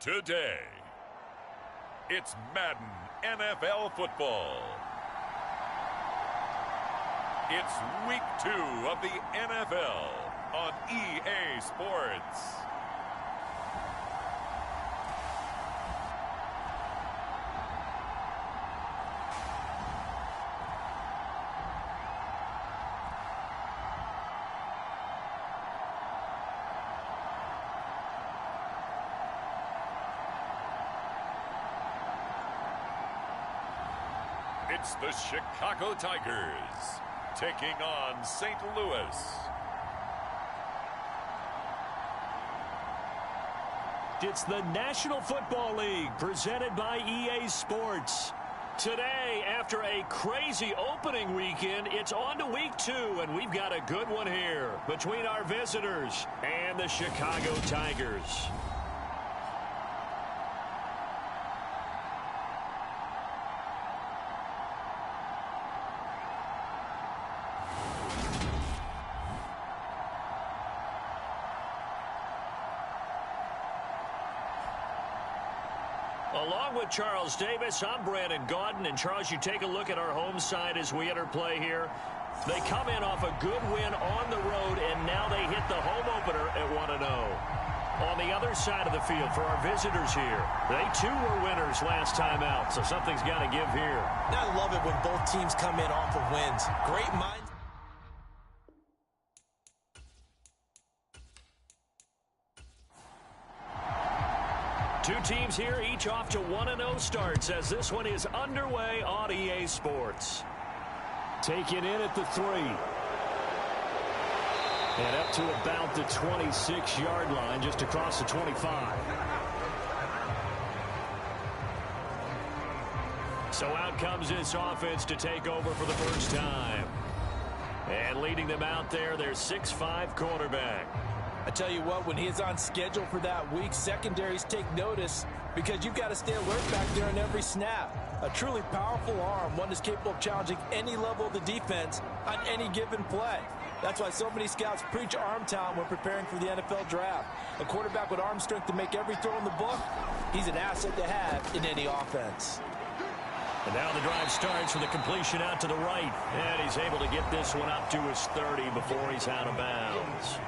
today. It's Madden NFL football. It's week 2 of the NFL on EA Sports. It's the Chicago Tigers taking on St. Louis. It's the National Football League presented by EA Sports. Today, after a crazy opening weekend, it's on to week 2, and we've got a good one here between our visitors and the Chicago Tigers. Along with Charles Davis, I'm Brandon Gaudin. And Charles, you take a look at our home side as we enter play here. They come in off a good win on the road, and now they hit the home opener at 1-0. On the other side of the field for our visitors here, they too were winners last time out, so something's got to give here. I love it when both teams come in off of wins. Great minds. Two teams here, each off to 1-0 starts as this one is underway on EA Sports. Taken in at the 3. And up to about the 26-yard line, just across the 25. So out comes this offense to take over for the first time. And leading them out there, their 6'5" quarterback. I tell you what, when he is on schedule for that week, secondaries take notice because you've got to stay alert back there on every snap. A truly powerful arm, one that's capable of challenging any level of the defense on any given play. That's why so many scouts preach arm talent when preparing for the NFL draft. A quarterback with arm strength to make every throw in the book, he's an asset to have in any offense. And now the drive starts with a completion out to the right. And he's able to get this one up to his 30 before he's out of bounds.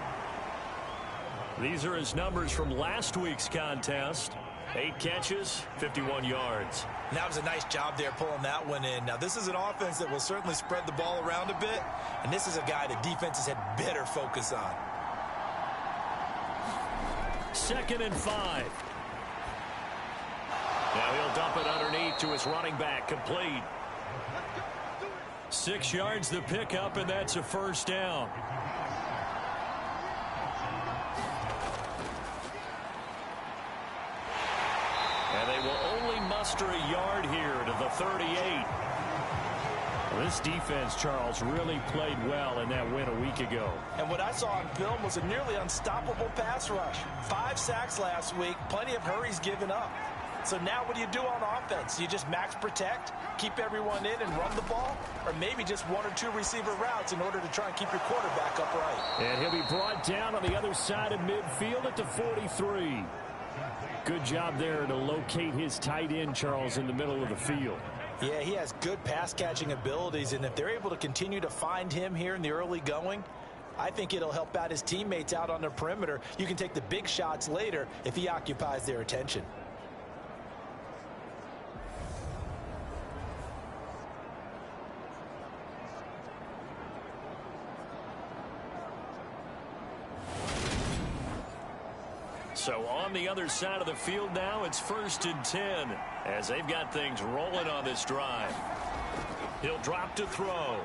These are his numbers from last week's contest. 8 catches, 51 yards. And that was a nice job there pulling that one in. Now, this is an offense that will certainly spread the ball around a bit. And this is a guy that defenses had better focus on. 2nd and 5. Now he'll dump it underneath to his running back, complete. 6 yards the pickup, and that's a first down. And they will only muster a yard here to the 38. This defense, Charles, really played well in that win a week ago. And what I saw on film was a nearly unstoppable pass rush. 5 sacks last week, plenty of hurries given up. So now what do you do on offense? You just max protect, keep everyone in and run the ball? Or maybe just 1 or 2 receiver routes in order to try and keep your quarterback upright? And he'll be brought down on the other side of midfield at the 43. Good job there to locate his tight end, Charles, in the middle of the field. Yeah, he has good pass-catching abilities, and if they're able to continue to find him here in the early going, I think it'll help out his teammates out on the perimeter. You can take the big shots later if he occupies their attention. So on the other side of the field now, it's 1st and 10 as they've got things rolling on this drive. He'll drop to throw.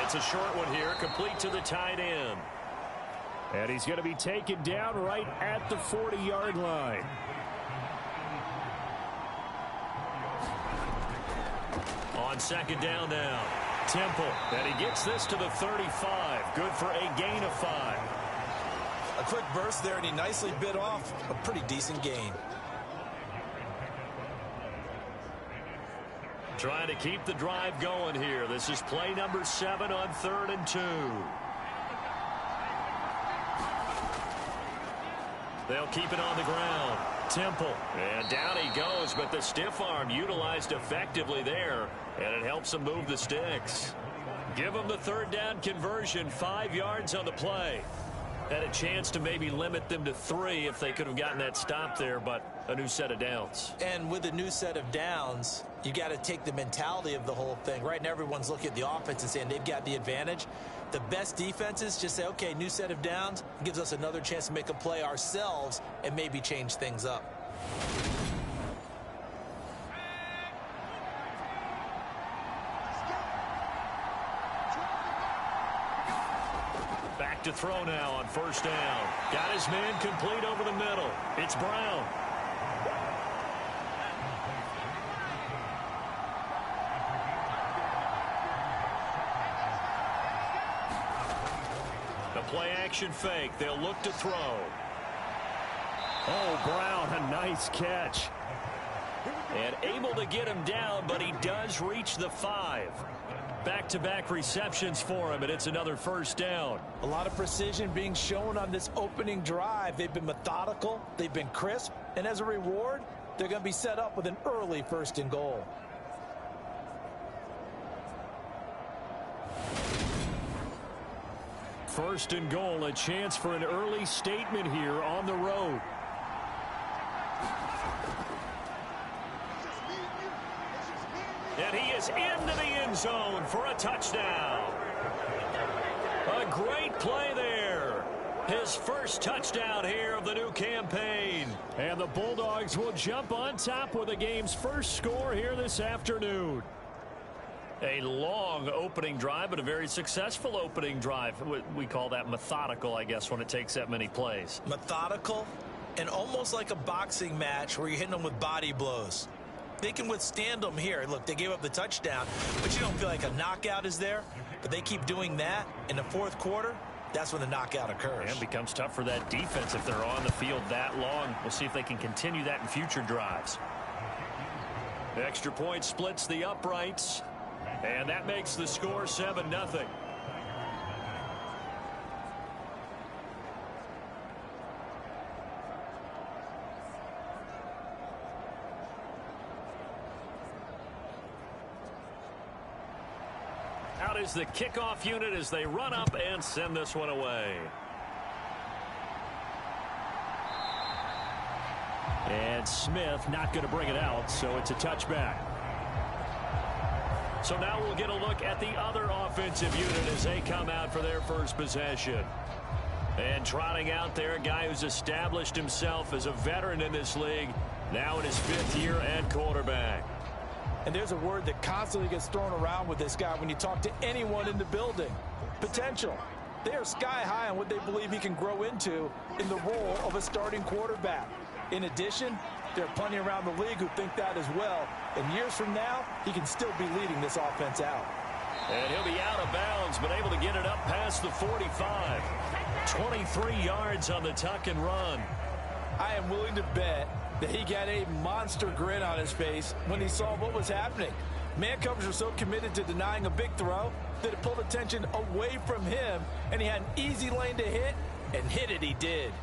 It's a short one here, complete to the tight end. And he's going to be taken down right at the 40-yard line. On 2nd down now, Temple. And he gets this to the 35. Good for a gain of 5. A quick burst there, and he nicely bit off a pretty decent gain. Trying to keep the drive going here. This is play number 7 on 3rd and 2. They'll keep it on the ground. Temple. And down he goes, but the stiff arm utilized effectively there, and it helps him move the sticks. Give them the third down conversion, 5 yards on the play. Had a chance to maybe limit them to 3 if they could have gotten that stop there, but a new set of downs. And with a new set of downs, you got to take the mentality of the whole thing. Right now, everyone's looking at the offense and saying they've got the advantage. The best defenses just say, okay, new set of downs, gives us another chance to make a play ourselves and maybe change things up. Back to throw now on first down. Got his man complete over the middle. It's Brown. The play action fake. They'll look to throw. Oh, Brown, a nice catch. And able to get him down, but he does reach the 5. Back-to-back receptions for him, and it's another first down. A lot of precision being shown on this opening drive. They've been methodical, they've been crisp, and as a reward, they're going to be set up with an early 1st and goal. First and goal, a chance for an early statement here on the road. And he is into the end zone for a touchdown. A great play there. His first touchdown here of the new campaign. And the Bulldogs will jump on top with the game's first score here this afternoon. A long opening drive, but a very successful opening drive. We call that methodical, I guess, when it takes that many plays. Methodical and almost like a boxing match where you're hitting them with body blows. They can withstand them here. Look, they gave up the touchdown, but you don't feel like a knockout is there. But they keep doing that in the 4th quarter. That's when the knockout occurs. And becomes tough for that defense if they're on the field that long. We'll see if they can continue that in future drives. The extra point splits the uprights, and that makes the score 7-0. Out is the kickoff unit as they run up and send this one away. And Smith not going to bring it out, so it's a touchback. So now we'll get a look at the other offensive unit as they come out for their first possession. And trotting out there, a guy who's established himself as a veteran in this league, now in his 5th year at quarterback. And there's a word that constantly gets thrown around with this guy when you talk to anyone in the building. Potential. They are sky high on what they believe he can grow into in the role of a starting quarterback. In addition, there are plenty around the league who think that as well. And years from now, he can still be leading this offense out. And he'll be out of bounds, but able to get it up past the 45. 23 yards on the tuck and run. I am willing to bet that he got a monster grin on his face when he saw what was happening. Man coverage were so committed to denying a big throw that it pulled attention away from him, and he had an easy lane to hit, and hit it he did.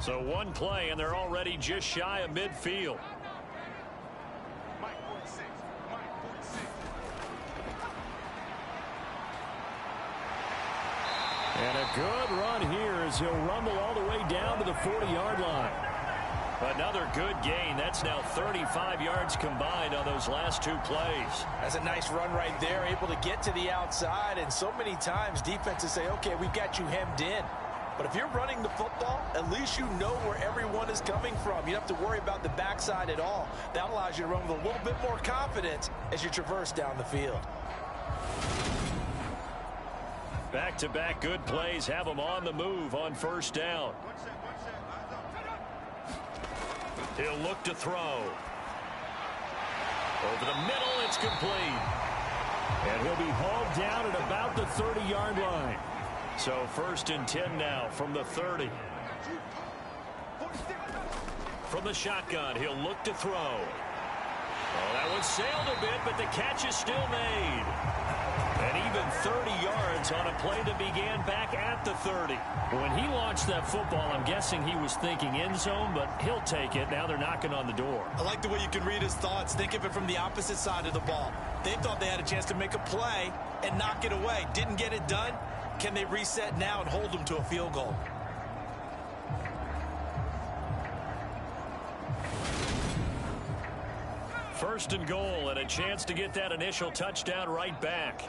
So one play, and they're already just shy of midfield. And a good run here as he'll rumble all the way down to the 40-yard line. Another good gain. That's now 35 yards combined on those last 2 plays. That's a nice run right there, able to get to the outside. And so many times defenses say, okay, we've got you hemmed in. But if you're running the football, at least you know where everyone is coming from. You don't have to worry about the backside at all. That allows you to run with a little bit more confidence as you traverse down the field. Back-to-back good plays have them on the move on first down. He'll look to throw. Over the middle, it's complete. And he'll be hauled down at about the 30-yard line. So 1st and 10 now from the 30. From the shotgun, he'll look to throw. Well, that one sailed a bit, but the catch is still made. And even 30 yards on a play that began back at the 30. When he launched that football, I'm guessing he was thinking end zone, but he'll take it. Now they're knocking on the door. I like the way you can read his thoughts. Think of it from the opposite side of the ball. They thought they had a chance to make a play and knock it away. Didn't get it done. Can they reset now and hold them to a field goal? First and goal, and a chance to get that initial touchdown right back.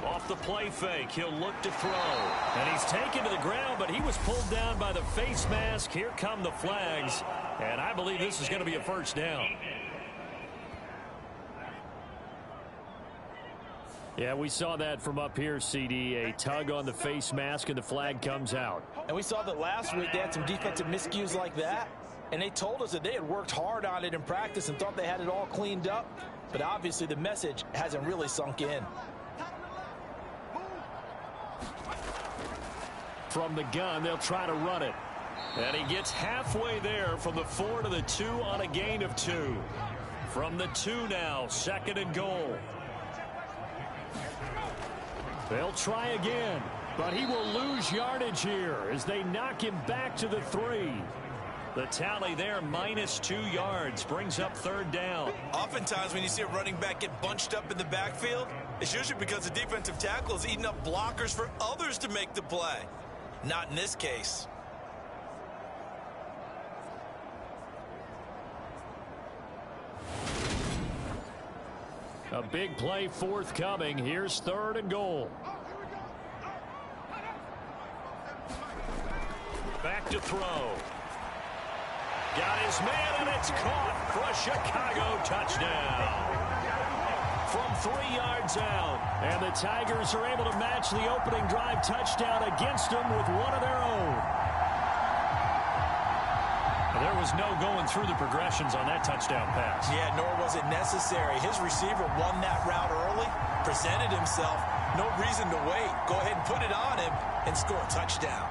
Off the play fake, he'll look to throw. And he's taken to the ground, but he was pulled down by the face mask. Here come the flags, and I believe this is going to be a first down. Yeah, we saw that from up here, CD. A tug on the face mask, and the flag comes out. And we saw that last week they had some defensive miscues like that. And they told us that they had worked hard on it in practice and thought they had it all cleaned up. But obviously the message hasn't really sunk in. From the gun, they'll try to run it. And he gets halfway there from the 4 to the 2 on a gain of 2. From the 2 now, second and goal. They'll try again, but he will lose yardage here as they knock him back to the 3. The tally there, -2 yards, brings up third down. Oftentimes when you see a running back get bunched up in the backfield, it's usually because the defensive tackle is eating up blockers for others to make the play. Not in this case. A big play forthcoming. Here's third and goal. Back to throw. Got his man, and it's caught for a Chicago touchdown. From 3 yards out. And the Tigers are able to match the opening drive touchdown against them with one of their own. There was no going through the progressions on that touchdown pass. Yeah, nor was it necessary. His receiver won that route early, presented himself. No reason to wait. Go ahead and put it on him and score a touchdown.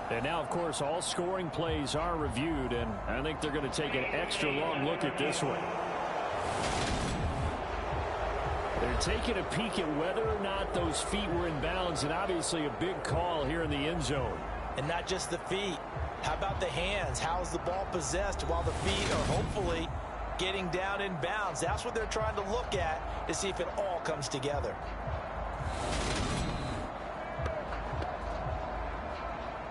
And now, of course, all scoring plays are reviewed, and I think they're going to take an extra long look at this one. They're taking a peek at whether or not those feet were in bounds, and obviously a big call here in the end zone. And not just the feet. How about the hands? How's the ball possessed while the feet are hopefully getting down in bounds? That's what they're trying to look at to see if it all comes together.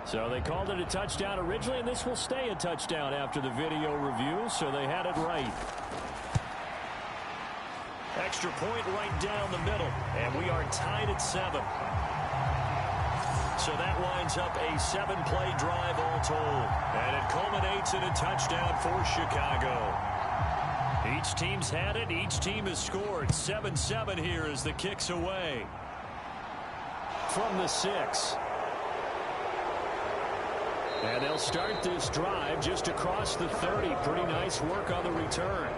So they called it a touchdown originally, and this will stay a touchdown after the video review, so they had it right. Extra point right down the middle, and we are tied at 7. So that winds up a 7-play drive all told, and it culminates in a touchdown for Chicago. Each team's had it. Each team has scored. 7-7 here as the kick's away. From the 6. And they'll start this drive just across the 30. Pretty nice work on the return.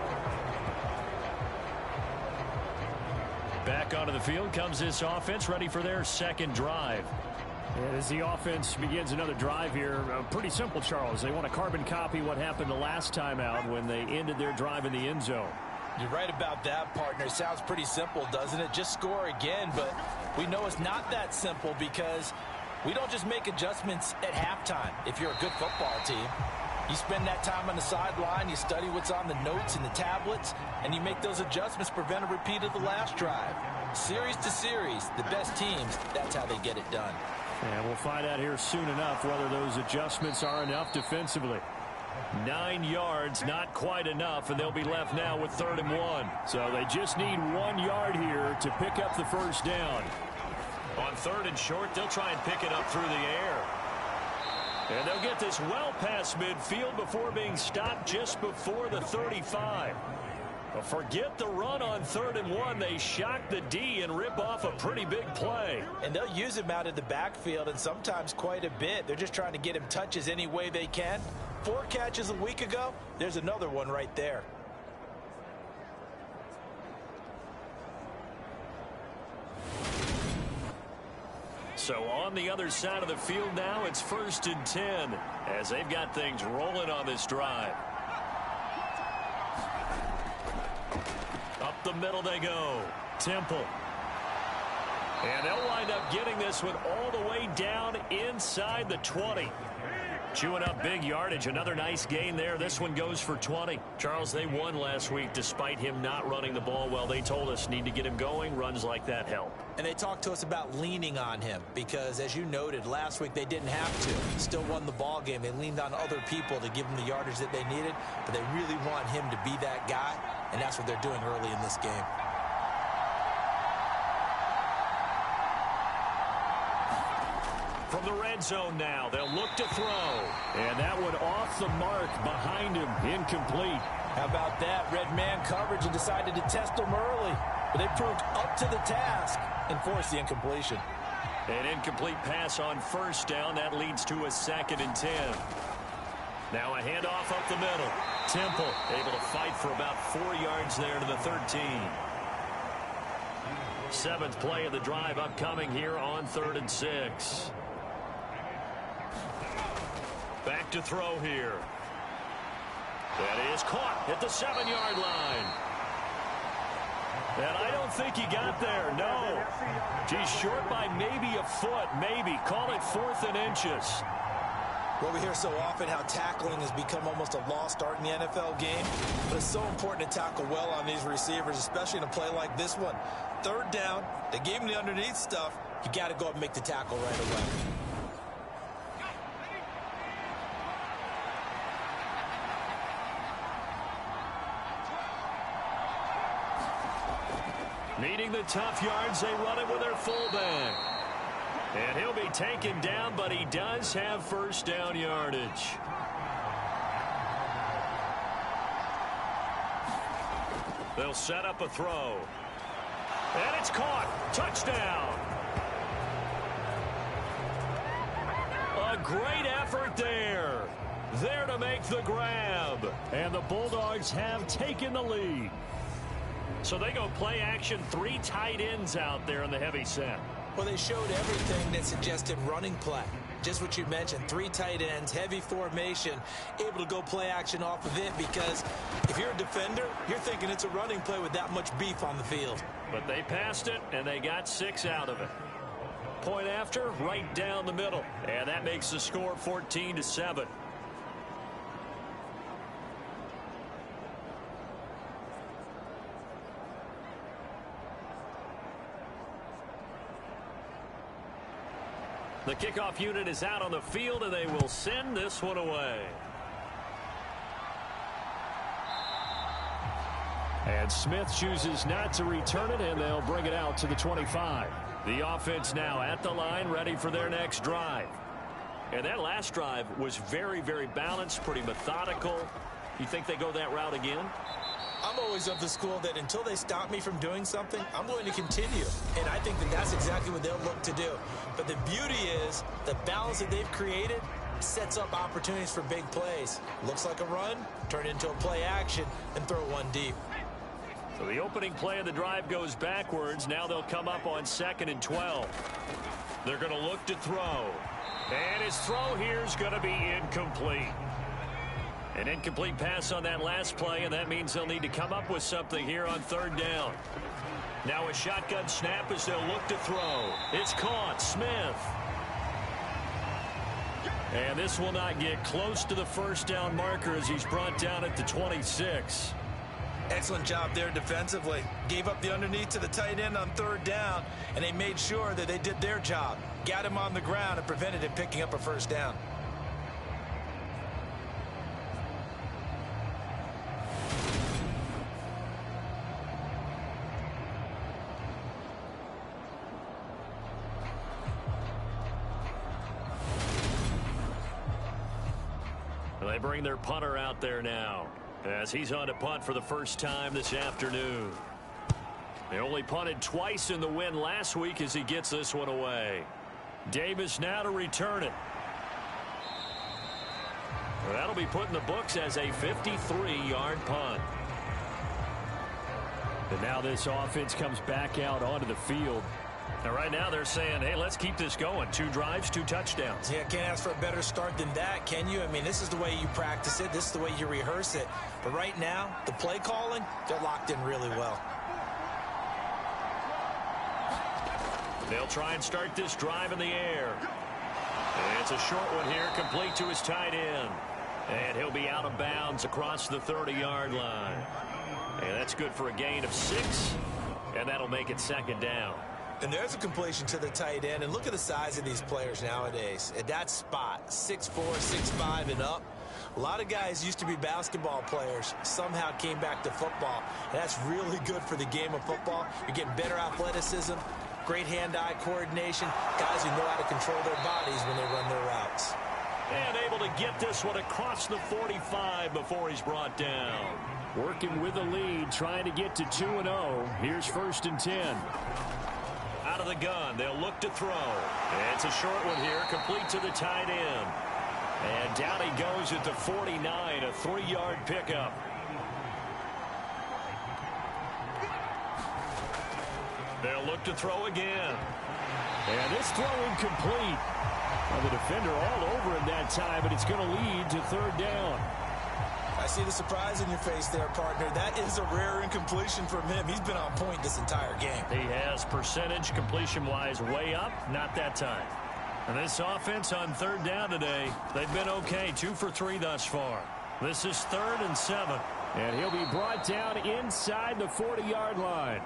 Back onto the field comes this offense, ready for their second drive. And as the offense begins another drive here, pretty simple, Charles. They want to carbon copy what happened the last time out when they ended their drive in the end zone. You're right about that, partner. Sounds pretty simple, doesn't it? Just score again, but we know it's not that simple because we don't just make adjustments at halftime if you're a good football team. You spend that time on the sideline, you study what's on the notes and the tablets, and you make those adjustments to prevent a repeat of the last drive. Series to series, the best teams, that's how they get it done. And we'll find out here soon enough whether those adjustments are enough defensively. 9 yards, not quite enough, and they'll be left now with 3rd and 1. So they just need 1 yard here to pick up the first down. On 3rd and short, they'll try and pick it up through the air. And they'll get this well past midfield before being stopped just before the 35. But forget the run on 3rd and 1. They shock the D and rip off a pretty big play. And they'll use him out of the backfield, and sometimes quite a bit. They're just trying to get him touches any way they can. 4 catches a week ago, there's another one right there. So on the other side of the field now, it's 1st and 10 as they've got things rolling on this drive. Up the middle they go. Temple. And they'll wind up getting this one all the way down inside the 20. Chewing up big yardage. Another nice gain there. This one goes for 20. Charles, they won last week despite him not running the ball well. They told us need to get him going. Runs like that help. And they talked to us about leaning on him because, as you noted, last week they didn't have to. Still won the ball game. They leaned on other people to give them the yardage that they needed, but they really want him to be that guy, and that's what they're doing early in this game. From the red zone now, they'll look to throw. And that one off the mark behind him, incomplete. How about that? Red man coverage and decided to test him early. But they proved up to the task and forced the incompletion. An incomplete pass on 1st down. That leads to a 2nd and 10. Now a handoff up the middle. Temple able to fight for about 4 yards there to the 13. 7th play of the drive upcoming here on 3rd and 6. Back to throw here. That is caught at the 7-yard line. And I don't think he got there, no. He's short by maybe a foot, maybe. Call it 4th and inches. Well, we hear so often how tackling has become almost a lost art in the NFL game. But it's so important to tackle well on these receivers, especially in a play like this one. 3rd down, they gave him the underneath stuff. You got to go up and make the tackle right away. Needing the tough yards, they run it with their fullback. And he'll be taken down, but he does have 1st down yardage. They'll set up a throw. And it's caught. Touchdown. A great effort there. There to make the grab. And the Bulldogs have taken the lead. So they go play action, 3 tight ends out there in the heavy set. Well, they showed everything that suggested running play. Just what you mentioned, 3 tight ends, heavy formation, able to go play action off of it because if you're a defender, you're thinking it's a running play with that much beef on the field. But they passed it, and they got 6 out of it. Point after, right down the middle. And that makes the score 14-7. The kickoff unit is out on the field, and they will send this one away. And Smith chooses not to return it, and they'll bring it out to the 25. The offense now at the line, ready for their next drive. And that last drive was very, very balanced, pretty methodical. You think they go that route again? I'm always of the school that until they stop me from doing something, I'm going to continue. And I think that that's exactly what they'll look to do. But the beauty is the balance that they've created sets up opportunities for big plays. Looks like a run, turn it into a play action, and throw one deep. So the opening play of the drive goes backwards. Now they'll come up on 2nd and 12. They're going to look to throw. And his throw here is going to be incomplete. An incomplete pass on that last play, and that means they'll need to come up with something here on 3rd down. Now a shotgun snap as they'll look to throw. It's caught. Smith. And this will not get close to the 1st down marker as he's brought down at the 26. Excellent job there defensively. Gave up the underneath to the tight end on 3rd down, and they made sure that they did their job. Got him on the ground and prevented him picking up a 1st down. They bring their punter out there now as he's on to punt for the first time this afternoon. They only punted twice in the win last week as he gets this one away. Davis now to return it. Well, that'll be put in the books as a 53-yard punt. And now this offense comes back out onto the field. And right now they're saying, hey, let's keep this going. 2 drives, 2 touchdowns. Yeah, can't ask for a better start than that, can you? I mean, this is the way you practice it. This is the way you rehearse it. But right now, the play calling, they're locked in really well. They'll try and start this drive in the air. And it's a short one here, complete to his tight end. And he'll be out of bounds across the 30-yard line. And that's good for a gain of 6. And that'll make it 2nd down. And there's a completion to the tight end. And look at the size of these players nowadays. At that spot, 6'4", 6'5", and up. A lot of guys used to be basketball players, somehow came back to football. And that's really good for the game of football. You're getting better athleticism, great hand-eye coordination, guys who know how to control their bodies when they run their routes. And able to get this one across the 45 before he's brought down. Working with the lead, trying to get to 2-0. Here's 1st and 10. Out of the gun, they'll look to throw. It's a short one here, complete to the tight end. And down he goes at the 49, a 3-yard pickup. They'll look to throw again. And this throw incomplete. Well, the defender all over him that time, but it's going to lead to 3rd down. I see the surprise in your face there, partner. That is a rare incompletion from him. He's been on point this entire game. He has percentage completion-wise way up, not that time. And this offense on 3rd down today, they've been okay, 2 for 3 thus far. This is 3rd and 7. And he'll be brought down inside the 40-yard line.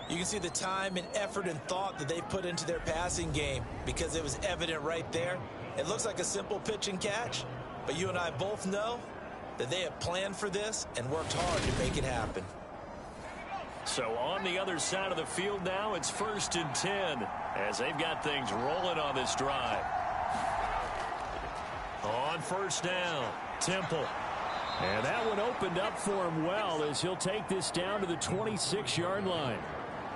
You can see the time and effort and thought that they've put into their passing game because it was evident right there. It looks like a simple pitch and catch, but you and I both know that they have planned for this and worked hard to make it happen. So on the other side of the field now, it's 1st and 10 as they've got things rolling on this drive. On 1st down, Temple. And that one opened up for him well as he'll take this down to the 26-yard line.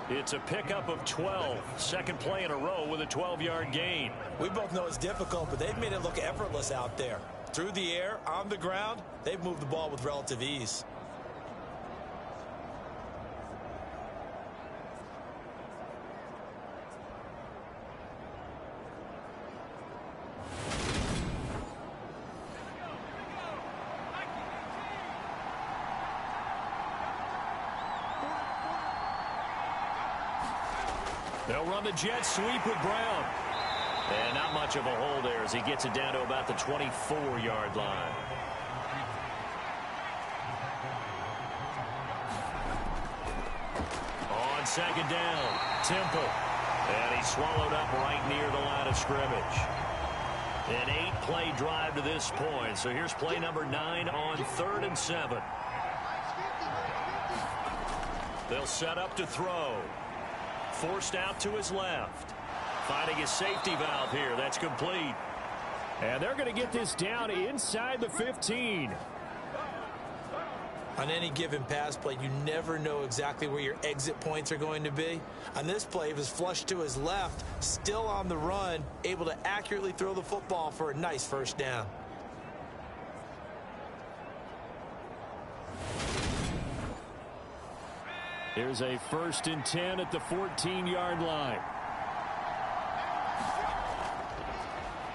It's a pickup of 12. 2nd play in a row with a 12-yard gain. We both know it's difficult, but they've made it look effortless out there. Through the air, on the ground, they've moved the ball with relative ease. They'll run the jet sweep with Brown. And not much of a hole there as he gets it down to about the 24-yard line. On 2nd down, Temple. And he's swallowed up right near the line of scrimmage. An 8-play drive to this point. So here's play number 9 on 3rd and 7. They'll set up to throw. Forced out to his left. Finding his safety valve here. That's complete. And they're going to get this down inside the 15. On any given pass play, you never know exactly where your exit points are going to be. On this play, it was flushed to his left, still on the run, able to accurately throw the football for a nice 1st down. Here's a 1st and 10 at the 14-yard line.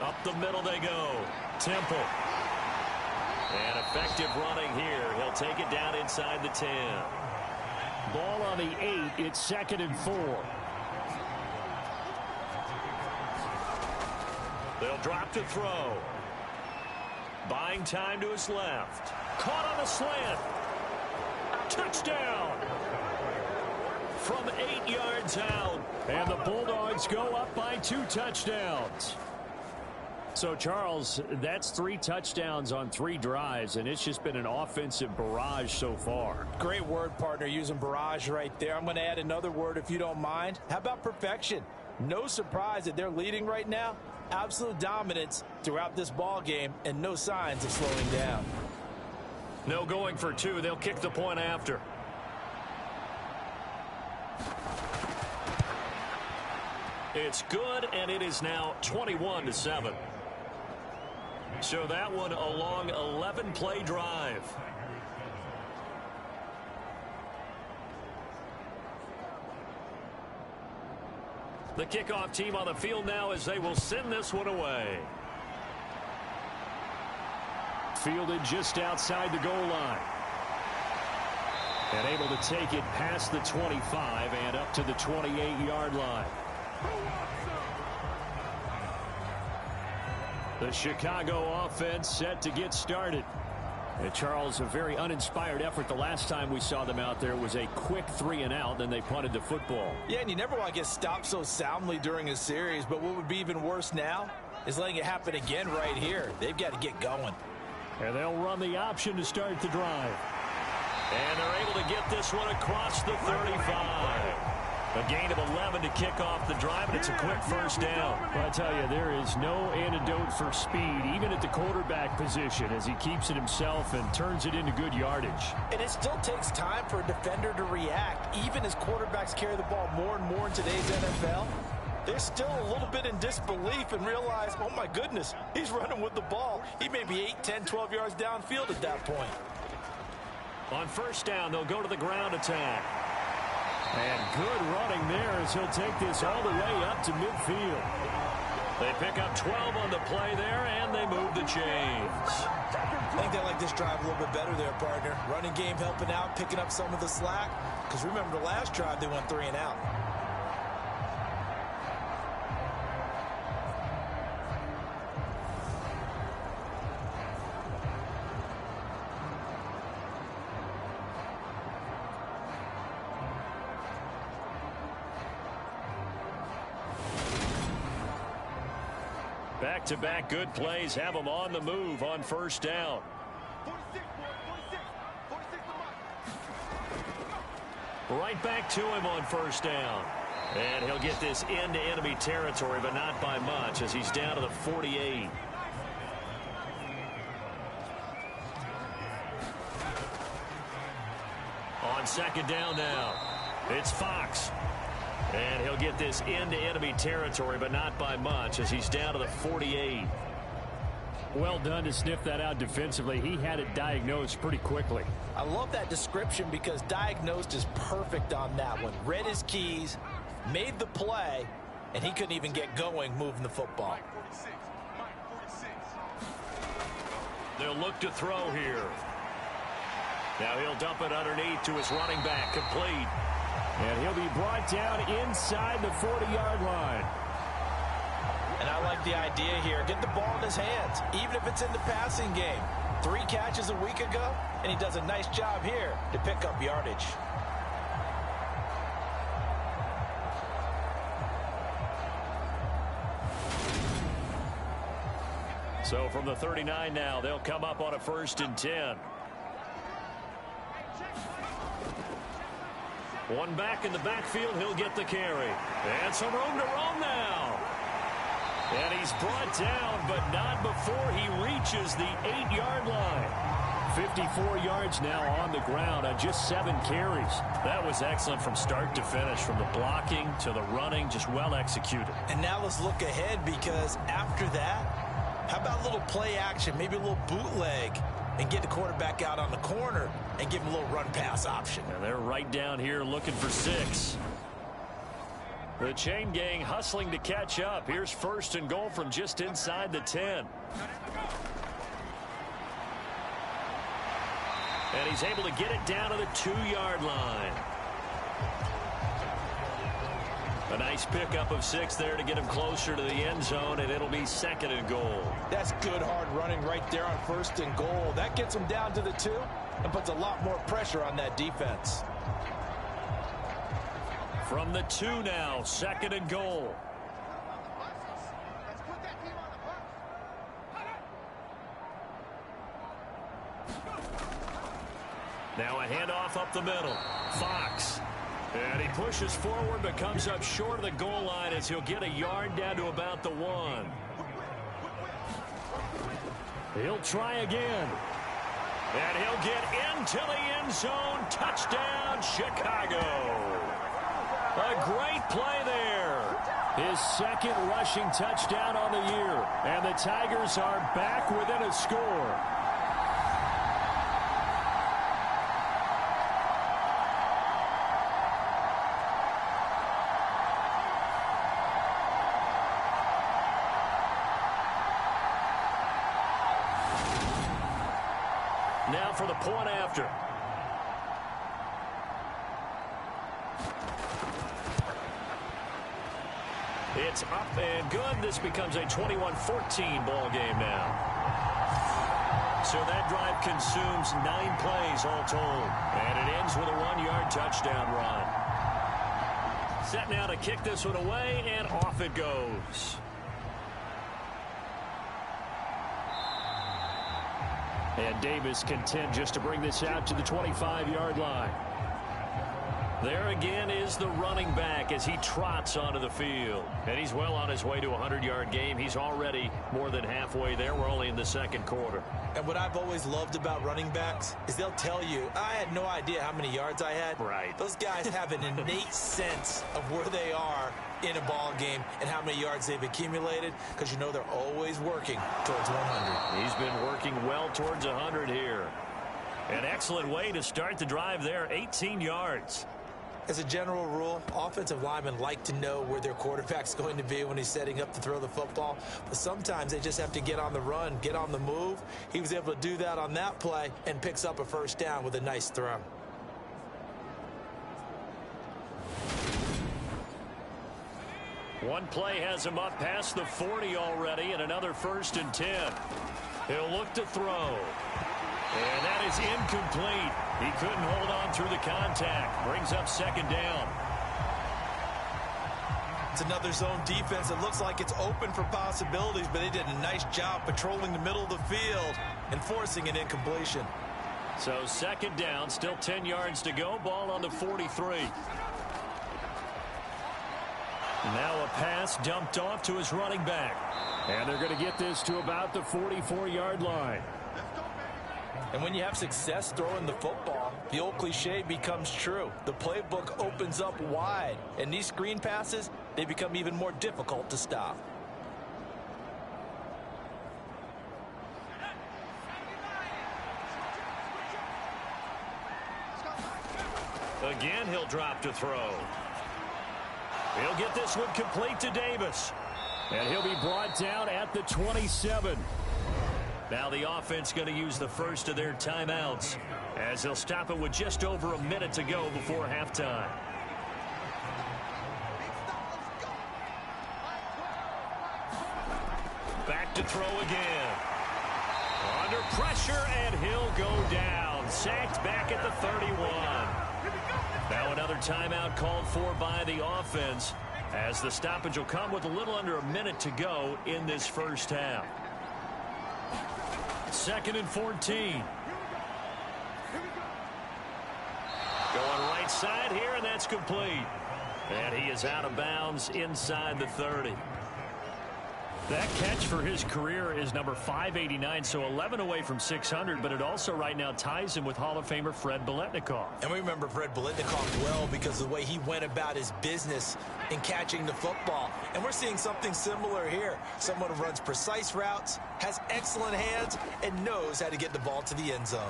Up the middle they go. Temple. And effective running here. He'll take it down inside the 10. Ball on the 8. It's 2nd and 4. They'll drop to throw. Buying time to his left. Caught on a slant. Touchdown. From 8 yards out. And the Bulldogs go up by 2 touchdowns. So, Charles, that's 3 touchdowns on 3 drives, and it's just been an offensive barrage so far. Great word, partner, using barrage right there. I'm going to add another word if you don't mind. How about perfection? No surprise that they're leading right now. Absolute dominance throughout this ball game and no signs of slowing down. No going for 2. They'll kick the point after. It's good, and it is now 21-7. So that one a long 11-play drive. The kickoff team on the field now as they will send this one away. Fielded just outside the goal line. And able to take it past the 25 and up to the 28-yard line. The Chicago offense set to get started. And Charles, a very uninspired effort. The last time we saw them out there was a quick 3-and-out, then they punted the football. Yeah, and you never want to get stopped so soundly during a series, but what would be even worse now is letting it happen again right here. They've got to get going. And they'll run the option to start the drive. And they're able to get this one across the 35. A gain of 11 to kick off the drive, and it's a quick first down. Well, I tell you, there is no antidote for speed, even at the quarterback position, as he keeps it himself and turns it into good yardage. And it still takes time for a defender to react, even as quarterbacks carry the ball more and more in today's NFL. They're still a little bit in disbelief and realize, oh my goodness, he's running with the ball. He may be 8, 10, 12 yards downfield at that point. On first down, they'll go to the ground attack. And good running there as he'll take this all the way up to midfield. They pick up 12 on the play there, and they move the chains. I think they like this drive a little bit better there, partner. Running game helping out, picking up some of the slack. Because remember, the last drive, they went 3-and-out. Back-to-back good plays have them on the move on first down. Right back to him on first down. And he'll get this into enemy territory, but not by much as he's down to the 48. On second down now, it's Fox. And he'll get this into enemy territory, but not by much as he's down to the 48. Well done to sniff that out defensively. He had it diagnosed pretty quickly. I love that description because diagnosed is perfect on that one. Read his keys, made the play, and he couldn't even get going moving the football. They'll look to throw here. Now he'll dump it underneath to his running back, complete. And he'll be brought down inside the 40-yard line. And I like the idea here. Get the ball in his hands, even if it's in the passing game. 3 catches a week ago, and he does a nice job here to pick up yardage. So from the 39 now, they'll come up on a 1st and 10. One back in the backfield, he'll get the carry. And some room to roam now. And he's brought down, but not before he reaches the 8-yard line. 54 yards now on the ground on just 7 carries. That was excellent from start to finish, from the blocking to the running, just well executed. And now let's look ahead, because after that, how about a little play action, maybe a little bootleg, and get the quarterback out on the corner and give him a little run-pass option. And they're right down here looking for 6. The chain gang hustling to catch up. Here's 1st and goal from just inside the 10. And he's able to get it down to the 2-yard line. A nice pickup of 6 there to get him closer to the end zone, and it'll be 2nd and goal. That's good hard running right there on 1st and goal. That gets him down to the 2 and puts a lot more pressure on that defense. From the 2 now, 2nd and goal. Now a handoff up the middle. Fox. And he pushes forward but comes up short of the goal line as he'll get a yard down to about the 1. He'll try again. And he'll get into the end zone. Touchdown, Chicago. A great play there. His 2nd rushing touchdown on the year. And the Tigers are back within a score. Now for the point after. It's up and good. This becomes a 21-14 ball game now. So that drive consumes 9 plays all told. And it ends with a 1-yard touchdown run. Set now to kick this one away, and off it goes. And Davis content just to bring this out to the 25-yard line. There again is the running back as he trots onto the field. And he's well on his way to a 100-yard game. He's already more than halfway there. We're only in the second quarter. And what I've always loved about running backs is they'll tell you, I had no idea how many yards I had. Right. Those guys have an innate sense of where they are in a ball game and how many yards they've accumulated, because you know they're always working towards 100. He's been working well towards 100 here. An excellent way to start the drive there, 18 yards. As a general rule, offensive linemen like to know where their quarterback's going to be when he's setting up to throw the football. But sometimes they just have to get on the run, get on the move. He was able to do that on that play and picks up a first down with a nice throw. One play has him up past the 40 already, and another 1st and 10. He'll look to throw. And that is incomplete. He couldn't hold on through the contact. Brings up 2nd down. It's another zone defense. It looks like it's open for possibilities, but they did a nice job patrolling the middle of the field and forcing an incompletion. So 2nd down, still 10 yards to go. Ball on the 43. Now a pass dumped off to his running back. And they're going to get this to about the 44-yard line. And when you have success throwing the football, the old cliche becomes true. The playbook opens up wide, and these screen passes, they become even more difficult to stop. Again, he'll drop to throw. He'll get this one complete to Davis. And he'll be brought down at the 27. Now the offense going to use the first of their timeouts as they'll stop it with just over a minute to go before halftime. Back to throw again. Under pressure, and he'll go down. Sacked back at the 31. Now another timeout called for by the offense as the stoppage will come with a little under a minute to go in this first half. 2nd and 14. Going right side here, and that's complete. And he is out of bounds inside the 30. That catch for his career is number 589, so 11 away from 600, but it also right now ties him with Hall of Famer Fred Biletnikoff. And we remember Fred Biletnikoff well because of the way he went about his business in catching the football. And we're seeing something similar here. Someone who runs precise routes, has excellent hands, and knows how to get the ball to the end zone.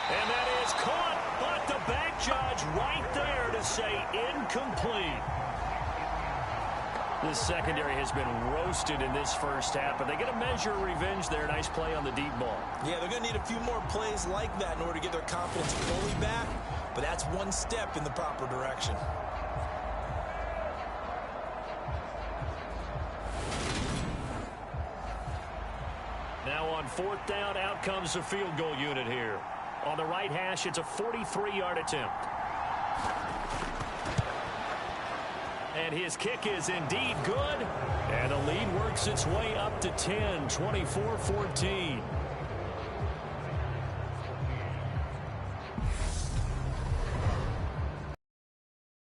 And that is caught, but the back judge right there to say incomplete. This secondary has been roasted in this first half, but they get a measure of revenge there. Nice play on the deep ball. Yeah, they're going to need a few more plays like that in order to get their confidence fully back, but that's one step in the proper direction. Now on 4th down, out comes the field goal unit here. On the right hash, it's a 43-yard attempt. And his kick is indeed good. And the lead works its way up to 10, 24-14.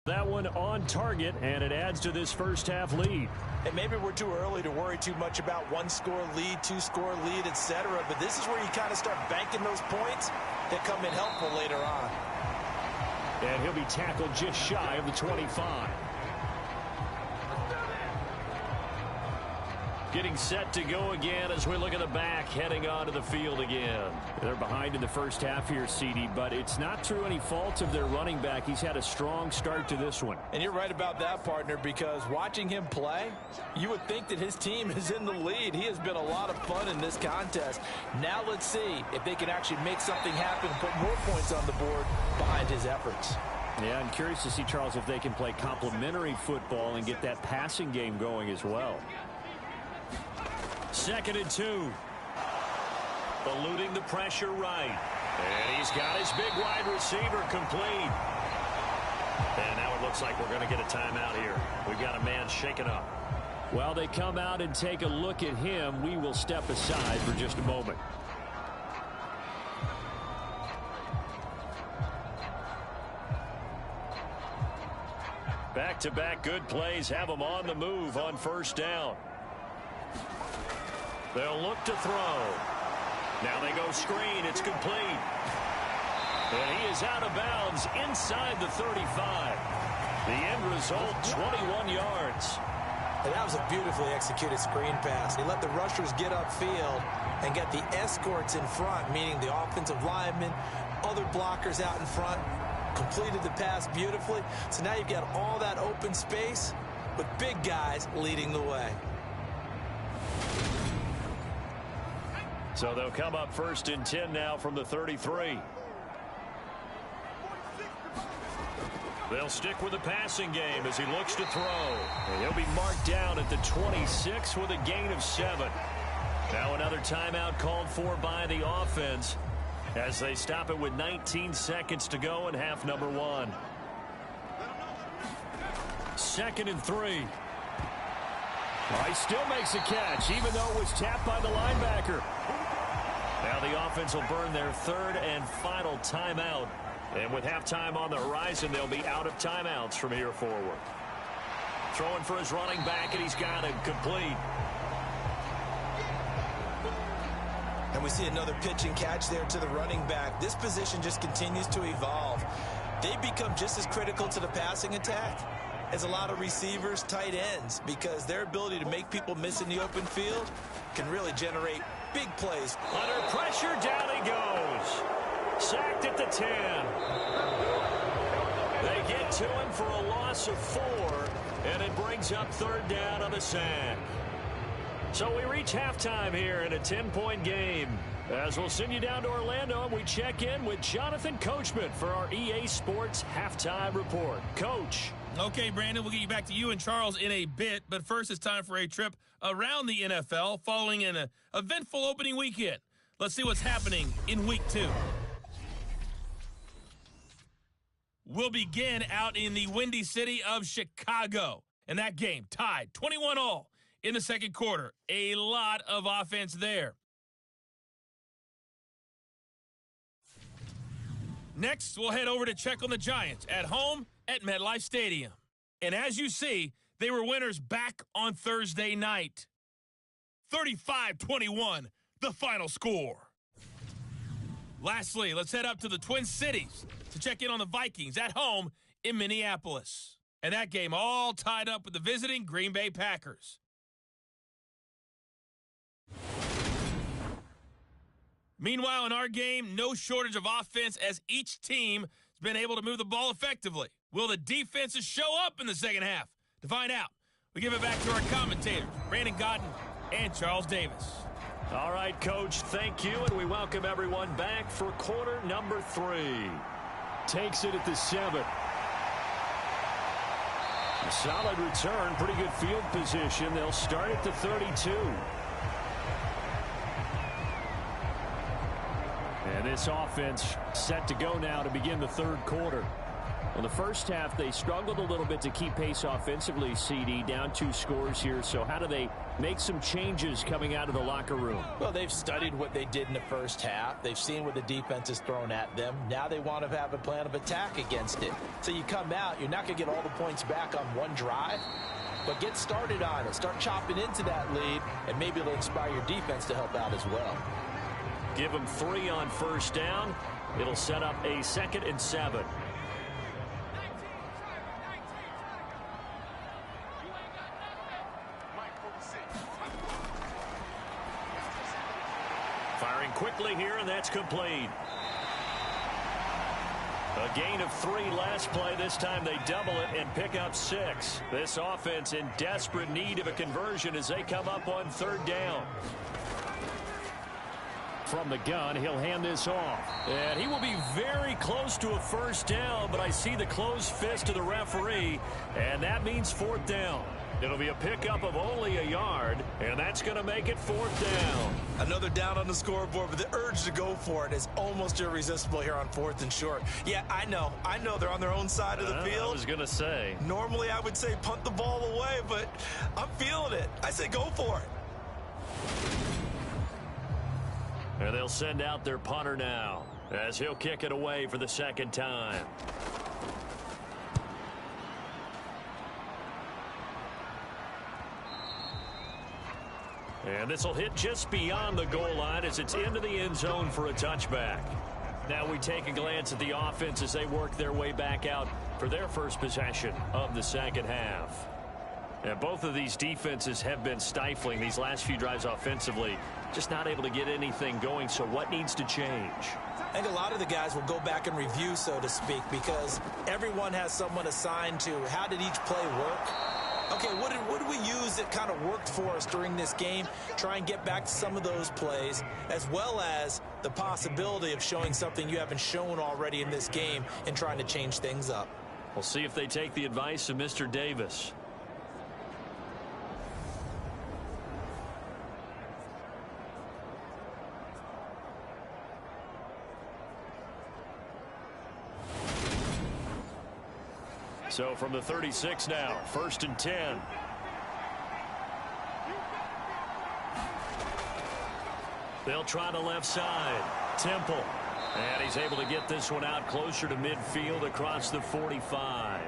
That one on target, and it adds to this first half lead. And maybe we're too early to worry too much about one-score lead, two-score lead, etc. But this is where you kind of start banking those points that come in helpful later on. And he'll be tackled just shy of the 25. Getting set to go again as we look at the back heading onto the field again. They're behind in the first half here, CD, but it's not through any fault of their running back. He's had a strong start to this one. And you're right about that, partner, because watching him play, you would think that his team is in the lead. He has been a lot of fun in this contest. Now let's see if they can actually make something happen and put more points on the board behind his efforts. Yeah, I'm curious to see, Charles, if they can play complementary football and get that passing game going as well. 2nd and 2. Eluding the pressure right. And he's got his big wide receiver complete. And now it looks like we're going to get a timeout here. We've got a man shaken up. While they come out and take a look at him, we will step aside for just a moment. Back-to-back good plays have them on the move on 1st down. They'll look to throw. Now they go screen. It's complete. And he is out of bounds inside the 35. The end result, 21 yards. And that was a beautifully executed screen pass. He let the rushers get upfield and get the escorts in front, meaning the offensive linemen, other blockers out in front, completed the pass beautifully. So now you've got all that open space with big guys leading the way. So they'll come up 1st and 10 now from the 33. They'll stick with the passing game as he looks to throw. And he'll be marked down at the 26 with a gain of 7. Now another timeout called for by the offense as they stop it with 19 seconds to go in half number 1. 2nd and 3. Well, he still makes a catch, even though it was tapped by the linebacker. Now the offense will burn their 3rd and final timeout. And with halftime on the horizon, they'll be out of timeouts from here forward. Throwing for his running back, and he's got it complete. And we see another pitch and catch there to the running back. This position just continues to evolve. They become just as critical to the passing attack as a lot of receivers, tight ends, because their ability to make people miss in the open field can really generate big plays. Under pressure, down he goes. Sacked at the 10. They get to him for a loss of 4, and it brings up 3rd down on the sack. So we reach halftime here in a 10-point game. As we'll send you down to Orlando, and we check in with Jonathan Coachman for our EA Sports Halftime Report. Coach. Okay, Brandon, we'll get you back to you and Charles in a bit, but first it's time for a trip around the NFL following an eventful opening weekend. Let's see what's happening in Week 2. We'll begin out in the windy city of Chicago, and that game tied 21-all in the 2nd quarter. A lot of offense there. Next, we'll head over to check on the Giants at home at MetLife Stadium. And as you see, they were winners back on Thursday night. 35-21, the final score. Lastly, let's head up to the Twin Cities to check in on the Vikings at home in Minneapolis. And that game all tied up with the visiting Green Bay Packers. Meanwhile, in our game, no shortage of offense as each team has been able to move the ball effectively. Will the defenses show up in the second half? To find out, we give it back to our commentators, Brandon Godden and Charles Davis. All right, Coach, thank you, and we welcome everyone back for quarter number 3. Takes it at the 7. A solid return, pretty good field position. They'll start at the 32. And this offense set to go now to begin the 3rd quarter. Well, the first half, they struggled a little bit to keep pace offensively, CD, down 2 scores here. So how do they make some changes coming out of the locker room? Well, they've studied what they did in the first half. They've seen what the defense has thrown at them. Now they want to have a plan of attack against it. So you come out, you're not going to get all the points back on one drive, but get started on it. Start chopping into that lead, and maybe it'll inspire your defense to help out as well. Give them 3 on 1st down. It'll set up a 2nd and 7. quickly here, and that's complete. A gain of 3 last play. This time they double it and pick up 6. This offense in desperate need of a conversion as they come up on 3rd down. From the gun, he'll hand this off. And he will be very close to a 1st down, but I see the closed fist of the referee, and that means 4th down. It'll be a pickup of only a yard, and that's going to make it 4th down. Another down on the scoreboard, but the urge to go for it is almost irresistible here on 4th and short. Yeah, I know they're on their own side of the field. I was going to say. Normally I would say punt the ball away, but I'm feeling it. I say go for it. And they'll send out their punter now as he'll kick it away for the 2nd time. And this will hit just beyond the goal line as it's into the end zone for a touchback. Now we take a glance at the offense as they work their way back out for their first possession of the 2nd half. And both of these defenses have been stifling these last few drives offensively. Just not able to get anything going, so what needs to change? I think a lot of the guys will go back and review, so to speak, because everyone has someone assigned to how did each play work. Okay, what did we use that kind of worked for us during this game? Try and get back to some of those plays, as well as the possibility of showing something you haven't shown already in this game and trying to change things up. We'll see if they take the advice of Mr. Davis. So from the 36 now, 1st and 10. They'll try the left side. Temple. And he's able to get this one out closer to midfield across the 45.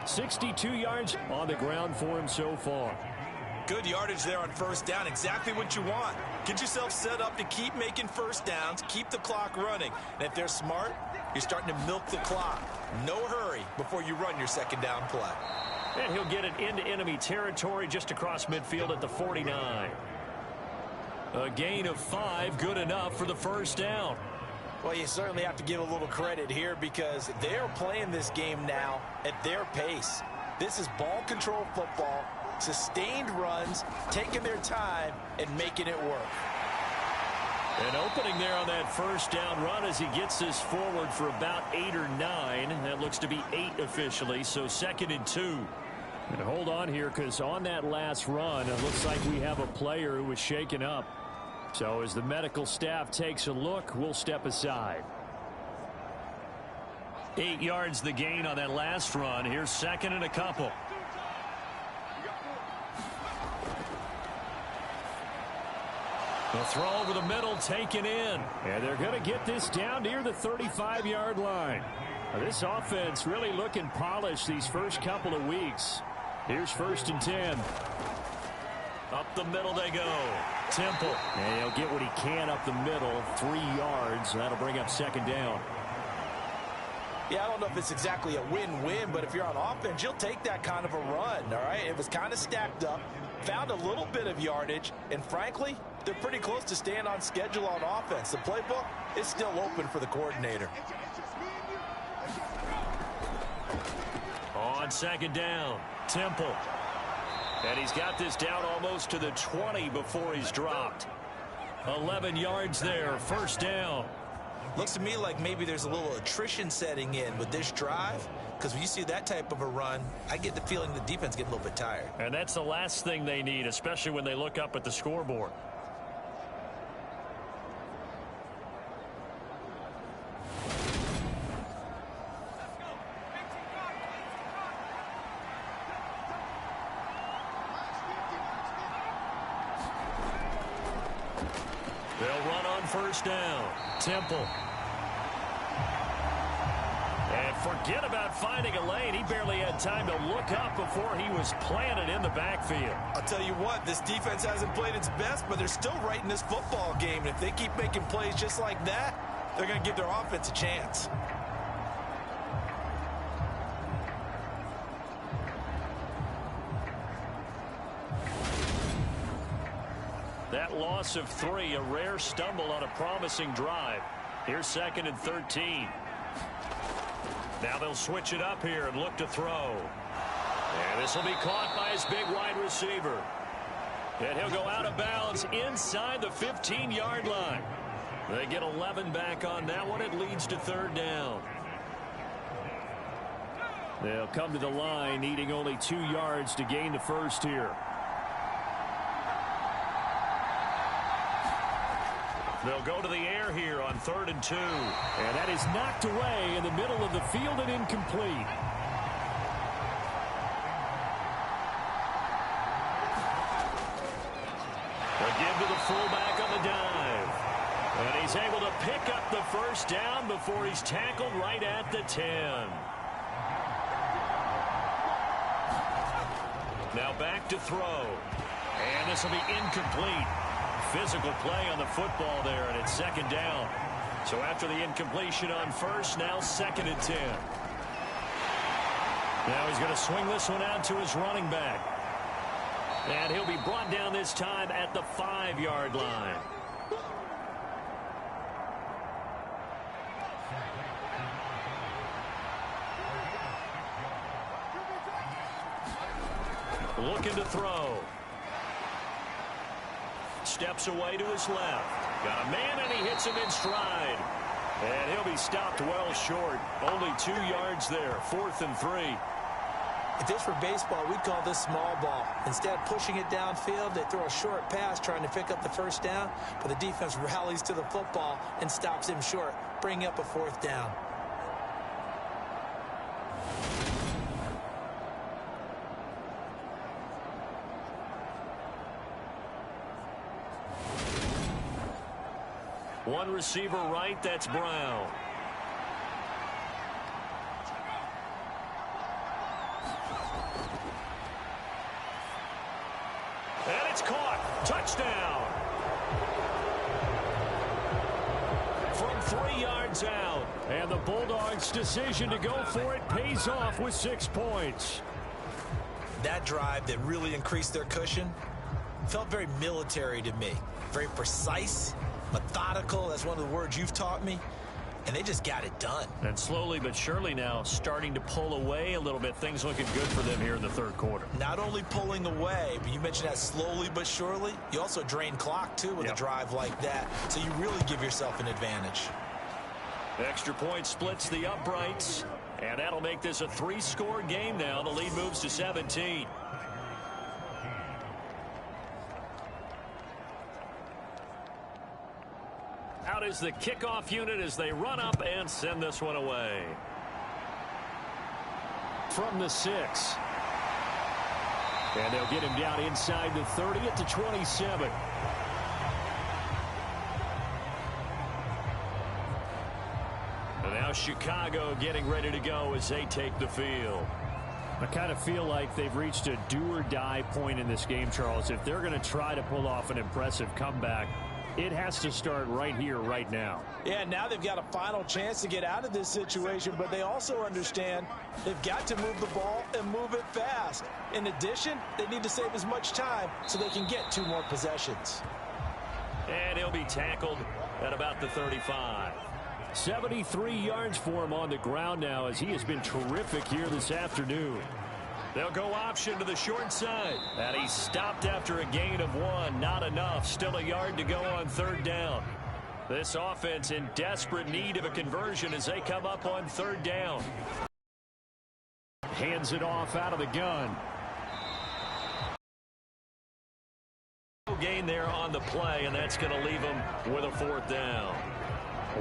62 yards on the ground for him so far. Good yardage there on 1st down. Exactly what you want. Get yourself set up to keep making 1st downs, keep the clock running. And if they're smart, you're starting to milk the clock. No hurry before you run your 2nd down play. And he'll get it into enemy territory just across midfield at the 49. A gain of 5, good enough for the 1st down. Well, you certainly have to give a little credit here because they're playing this game now at their pace. This is ball control football, sustained runs, taking their time, and making it work. An opening there on that 1st down run as he gets this forward for about 8 or 9. That looks to be 8 officially, so 2nd and 2. And hold on here because on that last run, it looks like we have a player who was shaken up. So as the medical staff takes a look, we'll step aside. 8 yards the gain on that last run. Here's 2nd and a couple. The throw over the middle taken in. And they're going to get this down near the 35-yard line. Now, this offense really looking polished these first couple of weeks. Here's 1st and 10. Up the middle they go. Temple. And he'll get what he can up the middle. 3 yards. That'll bring up 2nd down. Yeah, I don't know if it's exactly a win-win, but if you're on offense, you'll take that kind of a run, all right? It was kind of stacked up, found a little bit of yardage, and frankly, they're pretty close to staying on schedule on offense. The playbook is still open for the coordinator. On 2nd down, Temple. And he's got this down almost to the 20 before he's dropped. 11 yards there, 1st down. Looks to me like maybe there's a little attrition setting in with this drive, because when you see that type of a run, I get the feeling the defense getting a little bit tired. And that's the last thing they need, especially when they look up at the scoreboard. They'll run on 1st down. Temple. And forget about finding a lane. He barely had time to look up before he was planted in the backfield. I'll tell you what, this defense hasn't played its best, but they're still right in this football game. And if they keep making plays just like that, they're going to give their offense a chance. That loss of 3, a rare stumble on a promising drive. Here's 2nd and 13. Now they'll switch it up here and look to throw. And this will be caught by his big wide receiver. And he'll go out of bounds inside the 15-yard line. They get 11 back on that one. It leads to 3rd down. They'll come to the line needing only 2 yards to gain the first here. They'll go to the air here on 3rd and 2. And that is knocked away in the middle of the field and incomplete. They'll give to the fullback on the dive. And he's able to pick up the first down before he's tackled right at the 10. Now back to throw. And this will be incomplete. Physical play on the football there, and it's 2nd down. So after the incompletion on first, now 2nd and 10. Now he's going to swing this one out to his running back. And he'll be brought down this time at the 5-yard line. Looking to throw. Steps away to his left. Got a man, and he hits him in stride. And he'll be stopped well short. Only 2 yards there. 4th and 3. If this were baseball, we'd call this small ball. Instead of pushing it downfield, they throw a short pass trying to pick up the first down, but the defense rallies to the football and stops him short, bringing up a 4th down. One receiver right, that's Brown. And it's caught. Touchdown. From 3 yards out. And the Bulldogs' decision to go for it pays off with 6 points. That drive that really increased their cushion felt very military to me. Very precise, methodical. That's one of the words you've taught me. And they just got it done. And slowly but surely now starting to pull away a little bit. Things looking good for them here in the 3rd quarter. Not only pulling away, but you mentioned that slowly but surely. You also drain clock, too, with a drive like that. So you really give yourself an advantage. Extra point splits the uprights. And that'll make this a 3-score game now. The lead moves to 17. Out is the kickoff unit as they run up and send this one away. From the 6. And they'll get him down inside the 30 at the 27. And now Chicago getting ready to go as they take the field. I kind of feel like they've reached a do-or-die point in this game, Charles. If they're going to try to pull off an impressive comeback, it has to start right here, right now. Yeah, now they've got a final chance to get out of this situation, but they also understand they've got to move the ball and move it fast. In addition, they need to save as much time so they can get 2 more possessions. And he'll be tackled at about the 35. 73 yards for him on the ground now as he has been terrific here this afternoon. They'll go option to the short side. And he's stopped after a gain of 1. Not enough. Still a yard to go on 3rd down. This offense in desperate need of a conversion as they come up on 3rd down. Hands it off out of the gun. Gain there on the play, and that's going to leave them with a 4th down.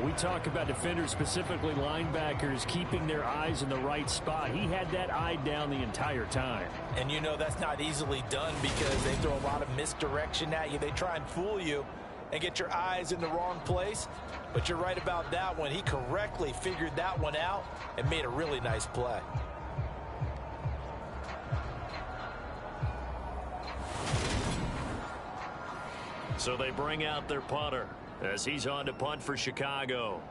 We talk about defenders, specifically linebackers, keeping their eyes in the right spot. He had that eye down the entire time. And you know that's not easily done because they throw a lot of misdirection at you. They try and fool you and get your eyes in the wrong place. But you're right about that one. He correctly figured that one out and made a really nice play. So they bring out their punter as he's on to punt for Chicago.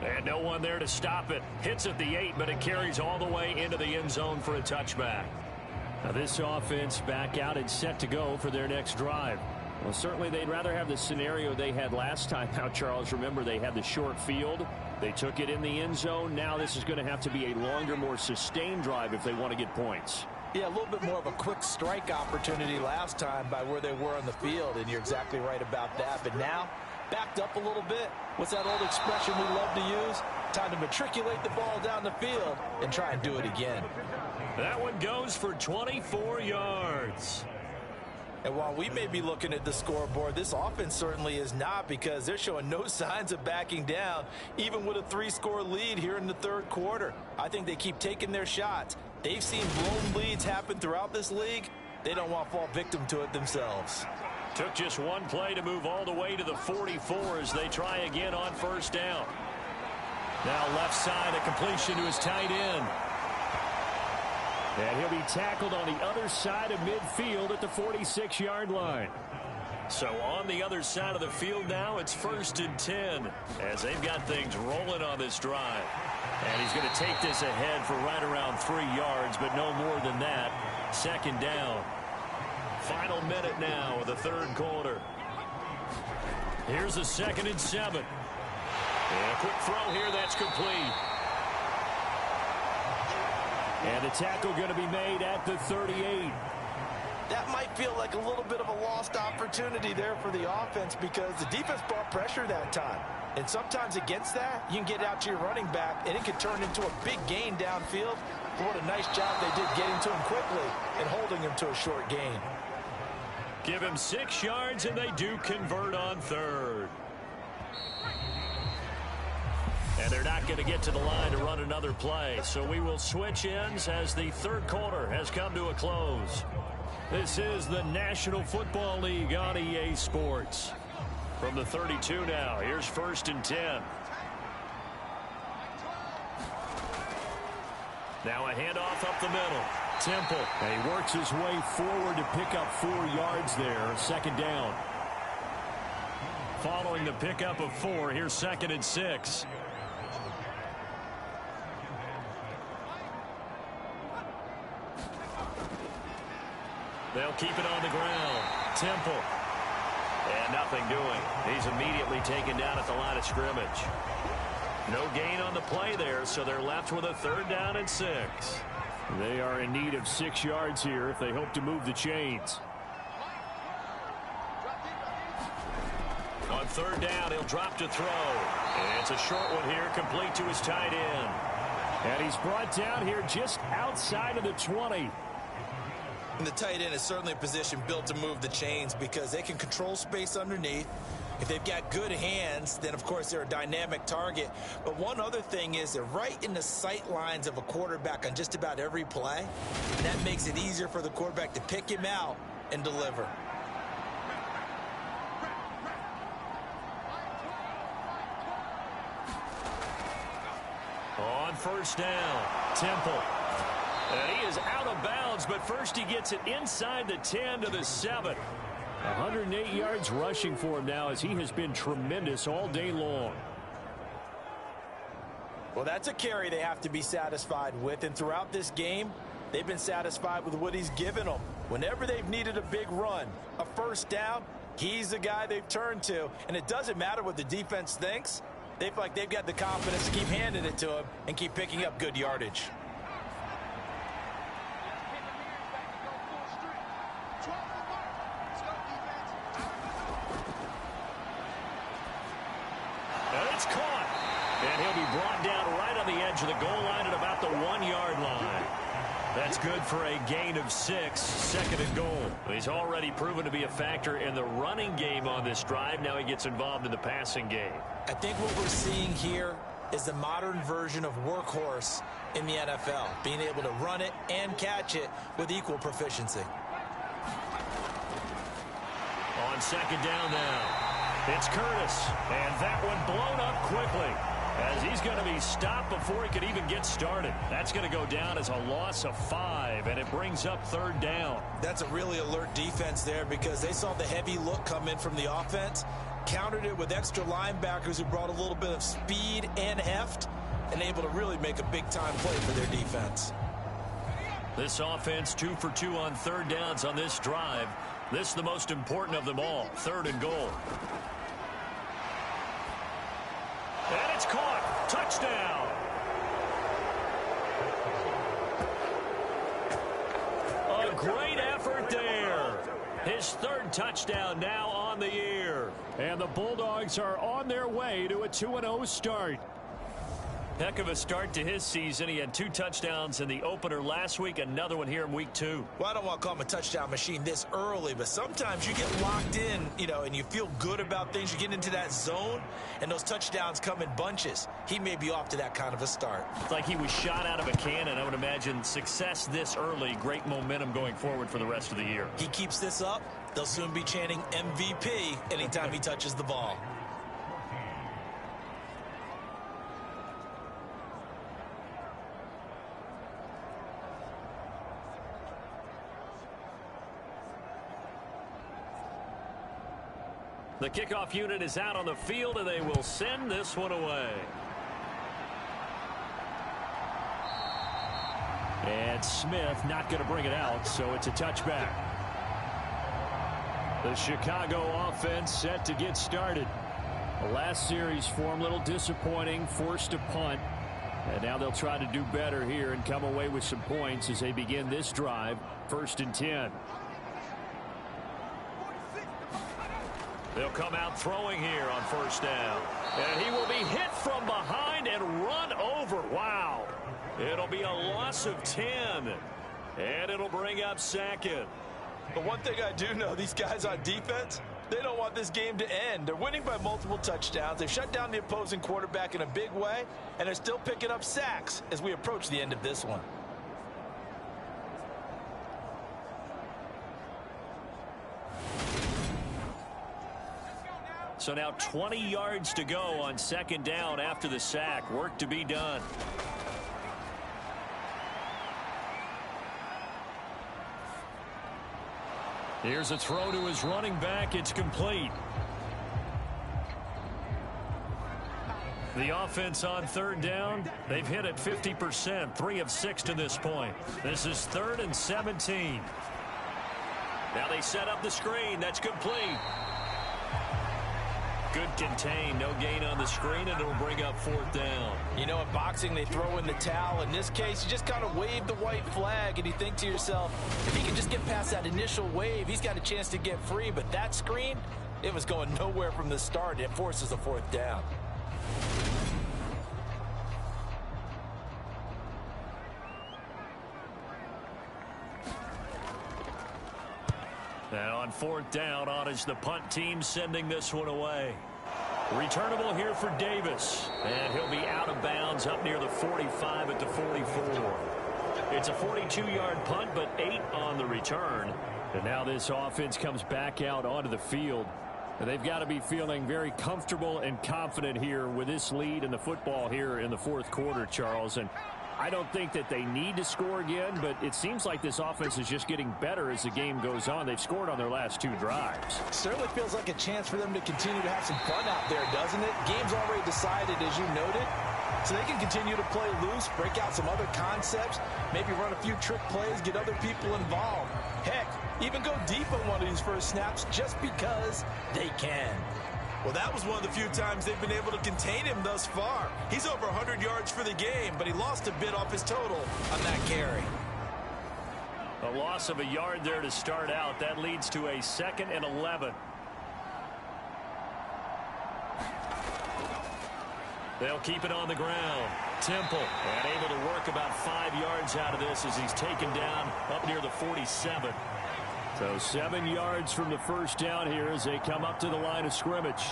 And No one there to stop it. Hits at the 8, but it carries all the way into the end zone for a touchback. Now this offense back out and set to go for their next drive. Well, certainly they'd rather have the scenario they had last time out, Charles. Remember, they had the short field. They took it in the end zone. Now this is going to have to be a longer, more sustained drive if they want to get points. Yeah, a little bit more of a quick strike opportunity last time by where they were on the field, and you're exactly right about that. But now, backed up a little bit. What's that old expression we love to use? Time to matriculate the ball down the field and try and do it again. That one goes for 24 yards. And while we may be looking at the scoreboard, this offense certainly is not, because they're showing no signs of backing down, even with a 3-score lead here in the third quarter. I think they keep taking their shots. They've seen blown leads happen throughout this league. They don't want to fall victim to it themselves. Took just one play to move all the way to the 44 as they try again on first down. Now left side, a completion to his tight end. And he'll be tackled on the other side of midfield at the 46-yard line. So on the other side of the field now, it's 1st and 10 as they've got things rolling on this drive. And he's going to take this ahead for right around 3 yards, but no more than that. 2nd down. Final minute now of the third quarter. Here's a 2nd and 7. And a quick throw here, that's complete. And the tackle going to be made at the 38. That might feel like a little bit of a lost opportunity there for the offense, because the defense brought pressure that time. And sometimes against that, you can get out to your running back, and it can turn into a big gain downfield. But what a nice job they did getting to him quickly and holding him to a short gain. Give him 6 yards, and they do convert on third. And they're not going to get to the line to run another play. So we will switch ends as the third quarter has come to a close. This is the National Football League on EA Sports. From the 32 now, here's 1st and 10. Now a handoff up the middle. Temple. And he works his way forward to pick up 4 yards there. 2nd down. Following the pickup of 4, here's 2nd and 6. They'll keep it on the ground. Temple. And nothing doing. He's immediately taken down at the line of scrimmage. No gain on the play there, so they're left with a 3rd down and 6. They are in need of 6 yards here if they hope to move the chains. On 3rd down, he'll drop to throw. And it's a short one here, complete to his tight end. And he's brought down here just outside of the 20. And the tight end is certainly a position built to move the chains, because they can control space underneath. If they've got good hands, then, of course, they're a dynamic target. But one other thing is they're right in the sight lines of a quarterback on just about every play. And that makes it easier for the quarterback to pick him out and deliver. On 1st down, Temple. And he is out of bounds, but first he gets it inside the 10 to the 7. 108 yards rushing for him now, as he has been tremendous all day long. Well, that's a carry they have to be satisfied with. And throughout this game, they've been satisfied with what he's given them. Whenever they've needed a big run, a 1st down, he's the guy they've turned to. And it doesn't matter what the defense thinks. They feel like they've got the confidence to keep handing it to him and keep picking up good yardage. And it's caught. And he'll be brought down right on the edge of the goal line at about the 1-yard line. That's good for a gain of 6, 2nd and goal. He's already proven to be a factor in the running game on this drive. Now he gets involved in the passing game. I think what we're seeing here is the modern version of workhorse in the NFL, being able to run it and catch it with equal proficiency. On 2nd down now, it's Curtis, and that one blown up quickly. as he's going to be stopped before he could even get started. That's going to go down as a loss of 5, and it brings up 3rd down. That's a really alert defense there because they saw the heavy look come in from the offense, countered it with extra linebackers who brought a little bit of speed and heft, and able to really make a big-time play for their defense. This offense 2 for 2 on 3rd downs on this drive. This is the most important of them all, 3rd and goal. And it's caught. Touchdown. A great effort there. His 3rd touchdown now on the year. And the Bulldogs are on their way to a 2-0 start. Heck of a start to his season. He had 2 touchdowns in the opener last week, another one here in week 2. Well, I don't want to call him a touchdown machine this early, but sometimes you get locked in, and you feel good about things. You get into that zone, and those touchdowns come in bunches. He may be off to that kind of a start. It's like he was shot out of a cannon. I would imagine success this early, great momentum going forward for the rest of the year. He keeps this up, they'll soon be chanting MVP anytime he touches the ball. The kickoff unit is out on the field, and they will send this one away. And Smith not going to bring it out, so it's a touchback. The Chicago offense set to get started. The last series for them, a little disappointing, forced a punt. And now they'll try to do better here and come away with some points as they begin this drive, 1st and 10. They'll come out throwing here on 1st down. And he will be hit from behind and run over. Wow. It'll be a loss of 10. And it'll bring up 2nd. But one thing I do know, these guys on defense, they don't want this game to end. They're winning by multiple touchdowns. They've shut down the opposing quarterback in a big way, and they're still picking up sacks as we approach the end of this one. So now 20 yards to go on 2nd down after the sack. Work to be done. Here's a throw to his running back. It's complete. The offense on 3rd down, they've hit it 50%, 3 of 6 to this point. This is 3rd and 17. Now they set up the screen. That's complete. Good contain, no gain on the screen, and it'll bring up 4th down. You know, in boxing, they throw in the towel. In this case, you just kind of wave the white flag, and you think to yourself, if he can just get past that initial wave, he's got a chance to get free. But that screen, it was going nowhere from the start. It forces a 4th down. And on 4th down, on is the punt team sending this one away. Returnable here for Davis. And he'll be out of bounds up near the 45 at the 44. It's a 42-yard punt, but 8 on the return. And now this offense comes back out onto the field. And they've got to be feeling very comfortable and confident here with this lead in the football here in the 4th quarter, Charles. And I don't think that they need to score again, but it seems like this offense is just getting better as the game goes on. They've scored on their last 2 drives. Certainly feels like a chance for them to continue to have some fun out there, doesn't it? Game's already decided, as you noted, so they can continue to play loose, break out some other concepts, maybe run a few trick plays, get other people involved. Heck, even go deep on one of these first snaps just because they can. Well, that was one of the few times they've been able to contain him thus far. He's over 100 yards for the game, but he lost a bit off his total on that carry. A loss of a yard there to start out. That leads to a 2nd and 11. They'll keep it on the ground. Temple, and able to work about 5 yards out of this as he's taken down up near the 47. So 7 yards from the 1st down here as they come up to the line of scrimmage.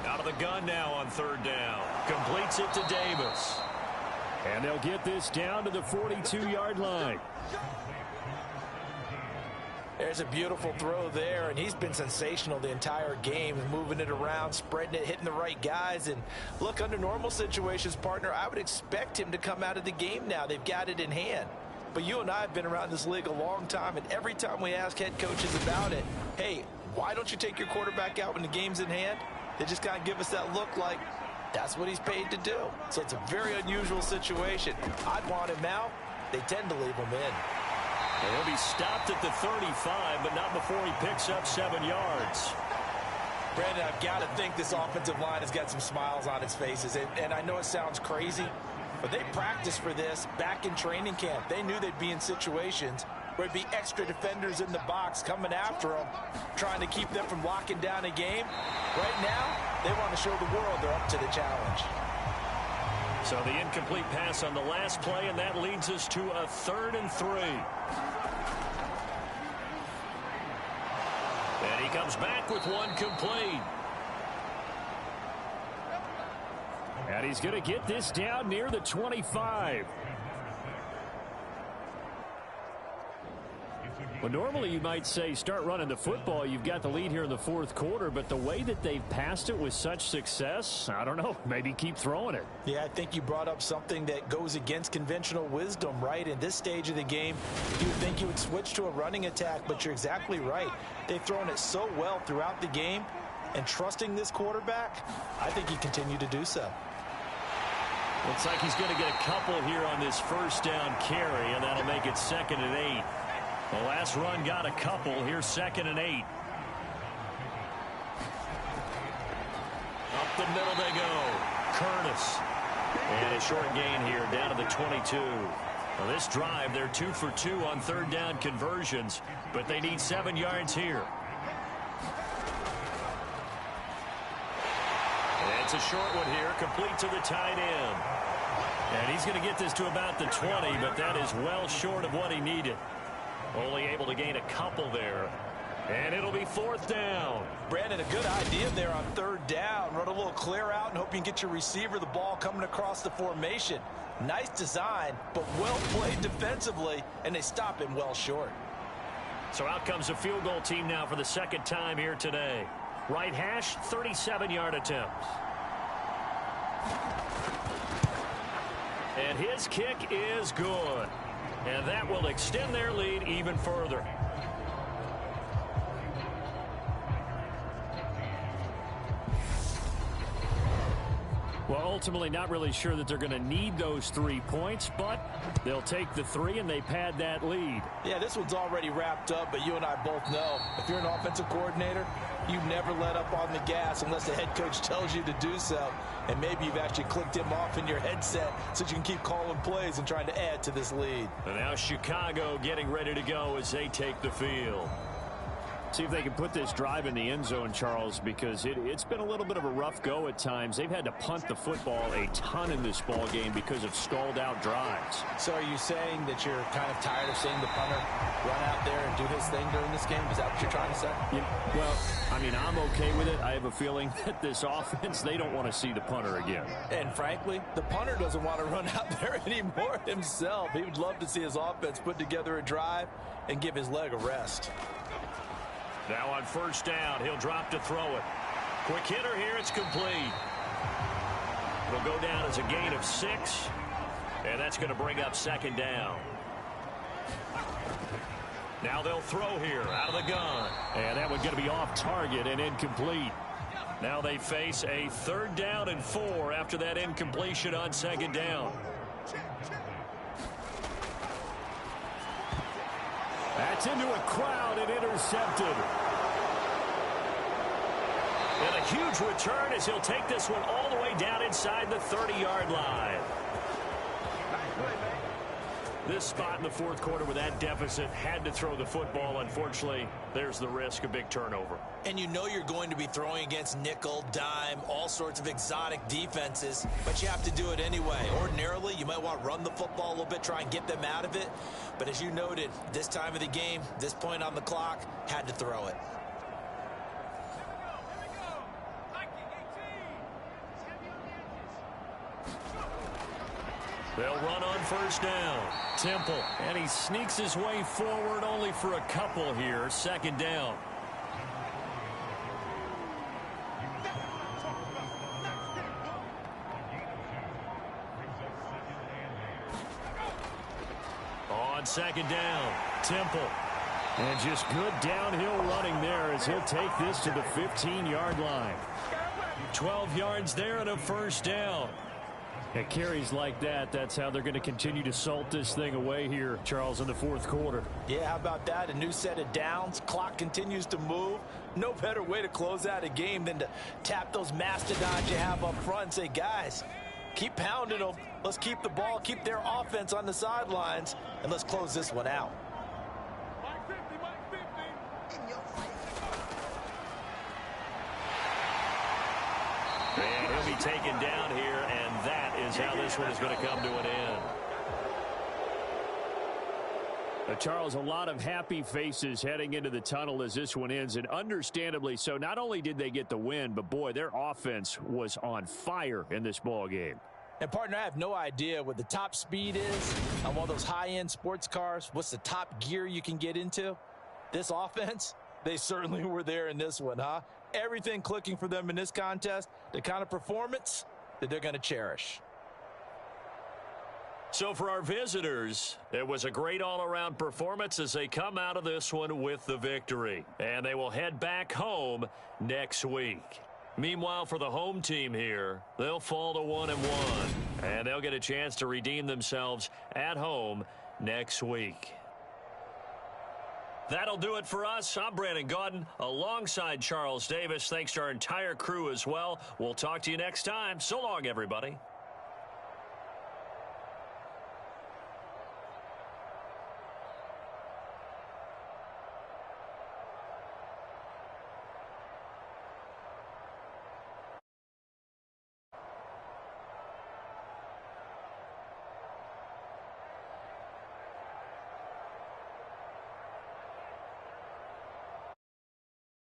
Out of the gun now on 3rd down. Completes it to Davis. And they'll get this down to the 42-yard line. There's a beautiful throw there, and he's been sensational the entire game, moving it around, spreading it, hitting the right guys. And look, under normal situations, partner, I would expect him to come out of the game now. They've got it in hand. But you and I have been around this league a long time, and every time we ask head coaches about it, hey, why don't you take your quarterback out when the game's in hand? They just kind of give us that look like that's what he's paid to do. So it's a very unusual situation. I'd want him out. They tend to leave him in. And he'll be stopped at the 35, but not before he picks up 7 yards. Brandon, I've got to think this offensive line has got some smiles on its faces. And I know it sounds crazy, but they practiced for this back in training camp. They knew they'd be in situations where it'd be extra defenders in the box coming after them, trying to keep them from locking down a game. Right now, they want to show the world they're up to the challenge. So the incomplete pass on the last play, and that leads us to a 3rd and 3. And he comes back with one complete. And he's going to get this down near the 25. Well, normally you might say start running the football. You've got the lead here in the 4th quarter, but the way that they've passed it with such success, I don't know, maybe keep throwing it. Yeah, I think you brought up something that goes against conventional wisdom, right? In this stage of the game, you would think you would switch to a running attack, but you're exactly right. They've thrown it so well throughout the game, and trusting this quarterback, I think he continued to do so. Looks like he's going to get a couple here on this 1st down carry, and that'll make it 2nd and 8. The last run got a couple. Here's 2nd and 8. Up the middle they go. Curtis. And a short gain here down to the 22. Well, this drive, they're 2 for 2 on 3rd down conversions, but they need 7 yards here. It's a short one here, complete to the tight end. And he's going to get this to about the 20, but that is well short of what he needed. Only able to gain a couple there. And it'll be 4th down. Brandon, a good idea there on 3rd down. Run a little clear out and hope you can get your receiver the ball coming across the formation. Nice design, but well played defensively, and they stop him well short. So out comes a field goal team now for the 2nd time here today. Right hash, 37-yard attempt. And his kick is good. And that will extend their lead even further. Well, ultimately not really sure that they're going to need those 3 points, but they'll take the 3 and they pad that lead. Yeah, this one's already wrapped up, but you and I both know if you're an offensive coordinator, you never let up on the gas unless the head coach tells you to do so. And maybe you've actually clicked him off in your headset so you can keep calling plays and trying to add to this lead. And now Chicago getting ready to go as they take the field. See if they can put this drive in the end zone, Charles, because it's been a little bit of a rough go at times. They've had to punt the football a ton in this ball game because of stalled out drives. So are you saying that you're kind of tired of seeing the punter run out there and do his thing during this game? Is that what you're trying to say? Yeah, well, I mean, I'm okay with it. I have a feeling that this offense, they don't want to see the punter again. And frankly, the punter doesn't want to run out there anymore himself. He would love to see his offense put together a drive and give his leg a rest. Now on 1st down, he'll drop to throw it. Quick hitter here, it's complete. It'll go down as a gain of 6, and that's going to bring up 2nd down. Now they'll throw here out of the gun. And that one's going to be off target and incomplete. Now they face a 3rd down and 4 after that incompletion on 2nd down. That's into a crowd and intercepted. And a huge return as he'll take this one all the way down inside the 30-yard line. This spot in the 4th quarter with that deficit, had to throw the football. Unfortunately, there's the risk of big turnover. And you know you're going to be throwing against nickel, dime, all sorts of exotic defenses, but you have to do it anyway. Ordinarily, you might want to run the football a little bit, try and get them out of it. But as you noted, this time of the game, this point on the clock, had to throw it. They'll run on first down. Temple. And he sneaks his way forward only for a couple here. Second down. On second down, Temple. And just good downhill running there as he'll take this to the 15-yard line. 12 yards there and a first down. At carries like that, that's how they're going to continue to salt this thing away here, Charles, in the fourth quarter. Yeah, how about that? A new set of downs. Clock continues to move. No better way to close out a game than to tap those mastodons you have up front and say, guys, keep pounding them. Let's keep the ball, keep their offense on the sidelines, and let's close this one out. And he'll be taken down here, and that is how this one is going to come to an end. Charles, a lot of happy faces heading into the tunnel as this one ends, and understandably so. Not only did they get the win, but, boy, their offense was on fire in this ball game. And, partner, I have no idea what the top speed is on one of those high-end sports cars. What's the top gear you can get into? This offense, they certainly were there in this one, huh? Everything clicking for them in this contest, the kind of performance that they're going to cherish. So for our visitors, it was a great all-around performance as they come out of this one with the victory. And they will head back home next week. Meanwhile, for the home team here, they'll fall to 1-1. And they'll get a chance to redeem themselves at home next week. That'll do it for us. I'm Brandon Gaudin alongside Charles Davis. Thanks to our entire crew as well. We'll talk to you next time. So long, everybody.